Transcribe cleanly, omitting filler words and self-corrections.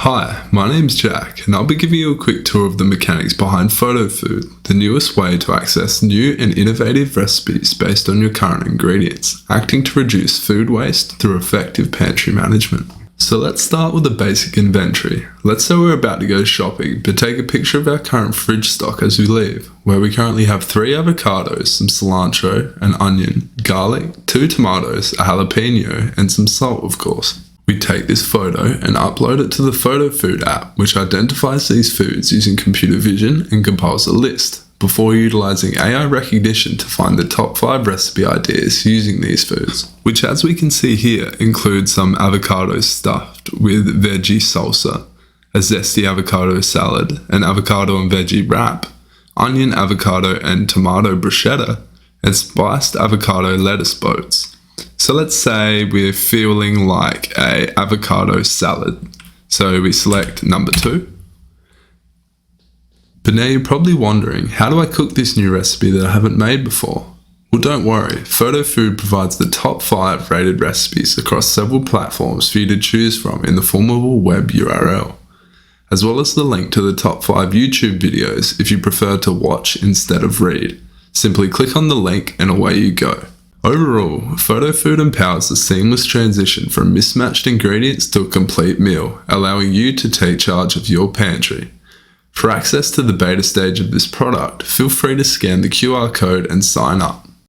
Hi, my name's Jack, and I'll be giving you a quick tour of the mechanics behind Fotofood, the newest way to access new and innovative recipes based on your current ingredients, acting to reduce food waste through effective pantry management. So let's start with a basic inventory. Let's say we're about to go shopping, but take a picture of our current fridge stock as we leave, where we currently have 3 avocados, some cilantro, an onion, garlic, 2 tomatoes, a jalapeno, and some salt, of course. We take this photo and upload it to the Fotofood app, which identifies these foods using computer vision and compiles a list, before utilizing AI recognition to find the top 5 recipe ideas using these foods, which as we can see here includes some avocados stuffed with veggie salsa, a zesty avocado salad, an avocado and veggie wrap, onion, avocado and tomato bruschetta, and spiced avocado lettuce boats. So let's say we're feeling like a avocado salad. So we select number 2. But now you're probably wondering, how do I cook this new recipe that I haven't made before? Well, don't worry, Fotofood provides the top 5 rated recipes across several platforms for you to choose from in the form of a web URL, as well as the link to the top 5 YouTube videos if you prefer to watch instead of read. Simply click on the link and away you go. Overall, Fotofood empowers the seamless transition from mismatched ingredients to a complete meal, allowing you to take charge of your pantry. For access to the beta stage of this product, feel free to scan the QR code and sign up.